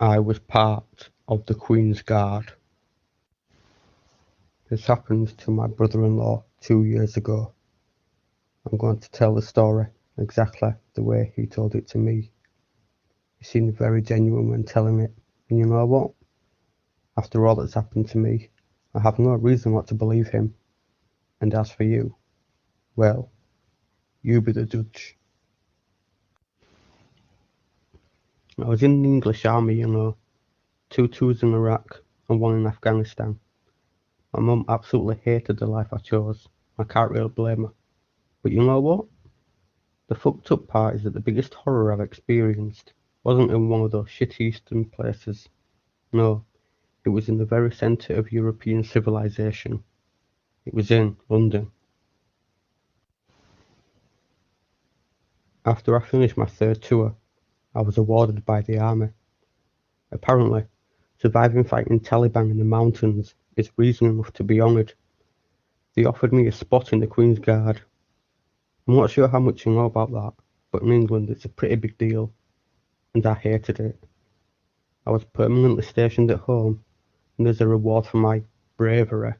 I was part of the Queen's Guard. This happened to my brother-in-law 2 years ago. I'm going to tell the story exactly the way he told it to me. He seemed very genuine when telling it, and you know what? After all that's happened to me, I have no reason not to believe him. And as for you, well, you be the judge. I was in the English army, 2 tours in Iraq and 1 in Afghanistan. My mum absolutely hated the life I chose. I can't really blame her. But you know what? The fucked up part is that the biggest horror I've experienced wasn't in one of those shit eastern places. No, it was in the very centre of European civilization. It was in London. After I finished my 3rd tour, I was awarded by the army. Apparently, surviving fighting Taliban in the mountains is reason enough to be honoured. They offered me a spot in the Queen's Guard. I'm not sure how much you know about that, but in England it's a pretty big deal, and I hated it. I was permanently stationed at home, and as a reward for my bravery,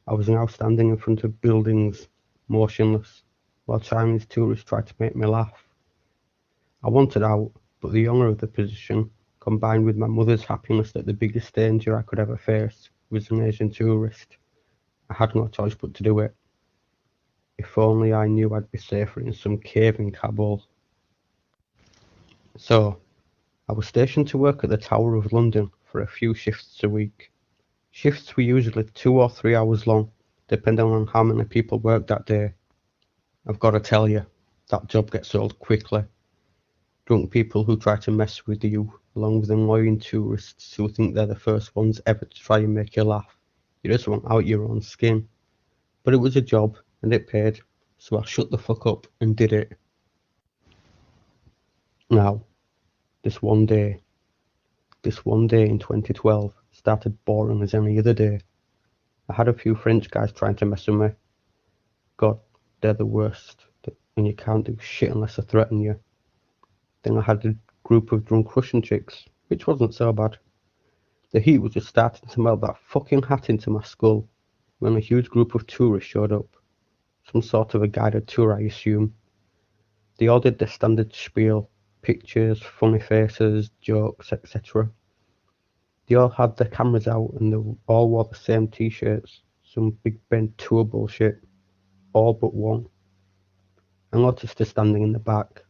I was now standing in front of buildings, motionless, while Chinese tourists tried to make me laugh. I wanted out, but the honour of the position, combined with my mother's happiness that the biggest danger I could ever face was an Asian tourist, I had no choice but to do it. If only I knew I'd be safer in some cave in Kabul. So, I was stationed to work at the Tower of London for a few shifts a week. Shifts were usually 2 or 3 hours long, depending on how many people worked that day. I've got to tell you, that job gets old quickly. Drunk people who try to mess with you, along with annoying tourists who think they're the first ones ever to try and make you laugh. You just want out your own skin. But it was a job, and it paid, so I shut the fuck up and did it. Now, this one day in 2012 started boring as any other day. I had a few French guys trying to mess with me. God, they're the worst, and you can't do shit unless they threaten you. Then I had a group of drunk Russian chicks, which wasn't so bad. The heat was just starting to melt that fucking hat into my skull when a huge group of tourists showed up. Some sort of a guided tour, I assume. They all did their standard spiel, pictures, funny faces, jokes, etc. They all had their cameras out and they all wore the same t-shirts, some Big Ben tour bullshit, all but one. I noticed her standing in the back,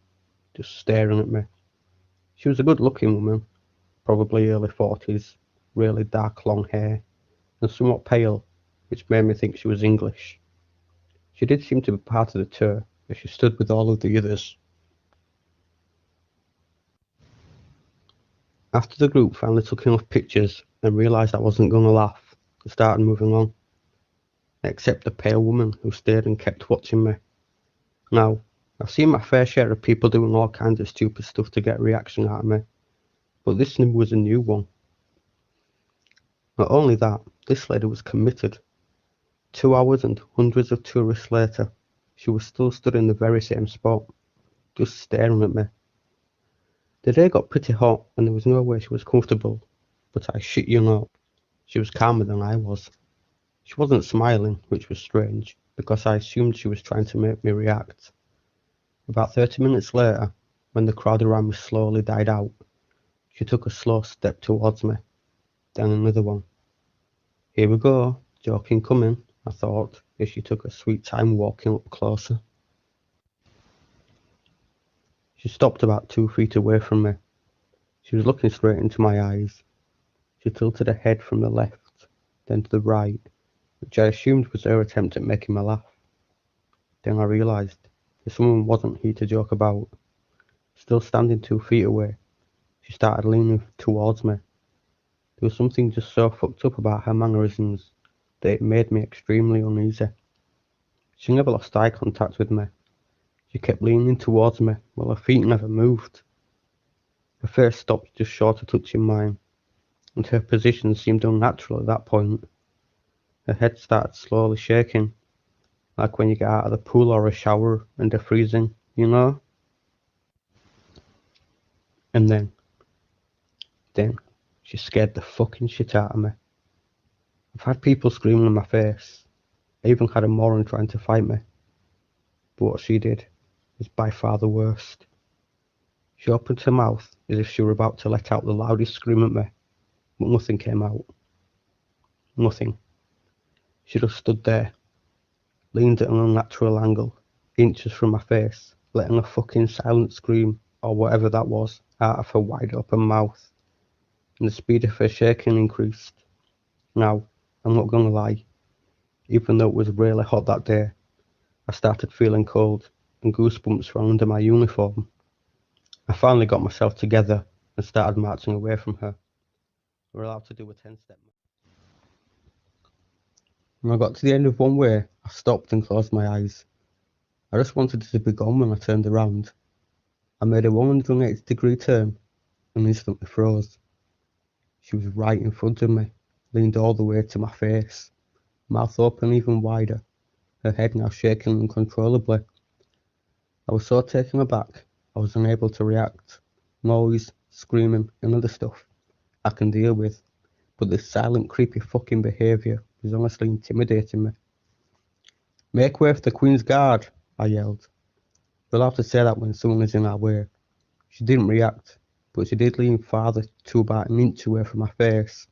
just staring at me. She was a good-looking woman, probably early 40s, really dark long hair, and somewhat pale, which made me think she was English. She did seem to be part of the tour, as she stood with all of the others. After the group finally took enough pictures and realised I wasn't going to laugh, they started moving on. Except the pale woman who stayed and kept watching me. Now, I've seen my fair share of people doing all kinds of stupid stuff to get a reaction out of me, but this was a new one. Not only that, this lady was committed. 2 hours and hundreds of tourists later, she was still stood in the very same spot, just staring at me. The day got pretty hot and there was no way she was comfortable, but I shit you not, she was calmer than I was. She wasn't smiling, which was strange, because I assumed she was trying to make me react. About 30 minutes later, when the crowd around me slowly died out, she took a slow step towards me, then another one. Here we go, joking coming, I thought, as she took her sweet time walking up closer. She stopped about 2 feet away from me. She was looking straight into my eyes. She tilted her head from the left, then to the right, which I assumed was her attempt at making me laugh. Then I realised this woman wasn't here to joke about. Still standing 2 feet away, she started leaning towards me. There was something just so fucked up about her mannerisms that it made me extremely uneasy. She never lost eye contact with me. She kept leaning towards me while her feet never moved. Her face stopped just short of touching mine, and her position seemed unnatural at that point. Her head started slowly shaking, like when you get out of the pool or a shower and they're freezing, you know? And then She scared the fucking shit out of me. I've had people screaming in my face. I even had a moron trying to fight me. But what she did was by far the worst. She opened her mouth as if she were about to let out the loudest scream at me, but nothing came out. Nothing. She just stood there, leaned at an unnatural angle, inches from my face, letting a fucking silent scream, or whatever that was, out of her wide open mouth, and the speed of her shaking increased. Now, I'm not gonna lie, even though it was really hot that day, I started feeling cold, and goosebumps ran under my uniform. I finally got myself together and started marching away from her. We were allowed to do a 10-step. When I got to the end of one way, I stopped and closed my eyes. I just wanted it to be gone when I turned around. I made a 180-degree turn and instantly froze. She was right in front of me, leaned all the way to my face, mouth open even wider, her head now shaking uncontrollably. I was so taken aback, I was unable to react. Noise, screaming, and other stuff I can deal with, but this silent, creepy fucking behaviour was honestly intimidating me. "Make way for the Queen's Guard," I yelled. We're allowed to say that when someone is in our way. She didn't react, but she did lean farther to about an inch away from my face.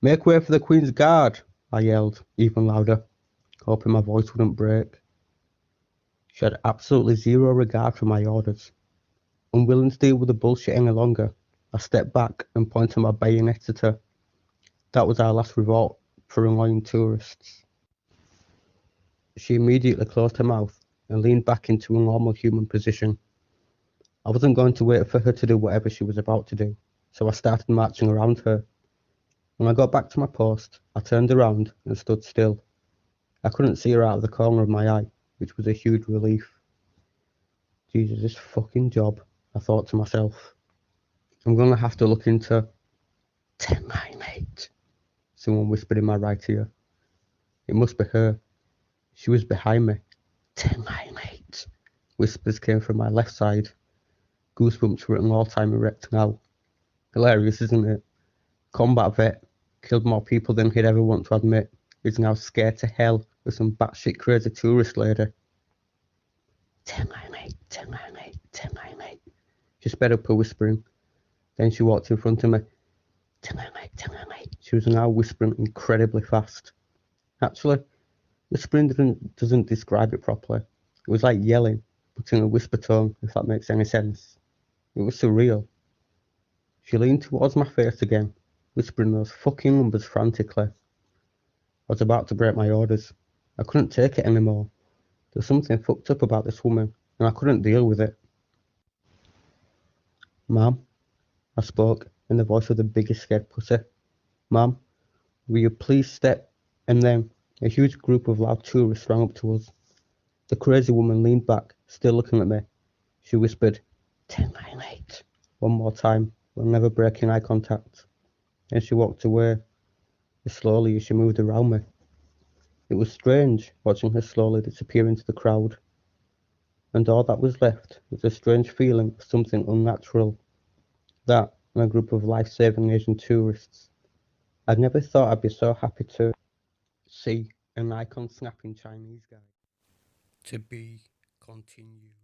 "Make way for the Queen's Guard," I yelled, even louder, hoping my voice wouldn't break. She had absolutely zero regard for my orders. Unwilling to deal with the bullshit any longer, I stepped back and pointed my bayonet at her. That was our last revolt for annoying tourists. She immediately closed her mouth and leaned back into a normal human position. I wasn't going to wait for her to do whatever she was about to do, so I started marching around her. When I got back to my post, I turned around and stood still. I couldn't see her out of the corner of my eye, which was a huge relief. Jesus, this fucking job, I thought to myself. I'm gonna have to look into 1098. Someone whispered in my right ear. It must be her. She was behind me. 1098. Whispers came from my left side. Goosebumps were at an all-time erect now. Hilarious, isn't it? Combat vet, killed more people than he'd ever want to admit, is now scared to hell with some batshit crazy tourist lady. 1098, 1098, 1098. She sped up her whispering. Then she walked in front of me. 1098, 1098. She was now whispering incredibly fast. Actually, whispering doesn't describe it properly. It was like yelling, but in a whisper tone, if that makes any sense. It was surreal. She leaned towards my face again, whispering those fucking numbers frantically. I was about to break my orders. I couldn't take it anymore. There was something fucked up about this woman, and I couldn't deal with it. "Ma'am," I spoke, in the voice of the biggest scared pussy. "Ma'am, will you please step?" And then a huge group of loud tourists ran up to us. The crazy woman leaned back, still looking at me. She whispered, 1098, one more time, while never breaking eye contact. Then she walked away, as slowly as she moved around me. It was strange, watching her slowly disappear into the crowd. And all that was left was a strange feeling of something unnatural. That, and a group of life-saving Asian tourists. I'd never thought I'd be so happy to see an icon snapping Chinese guy. To be continued.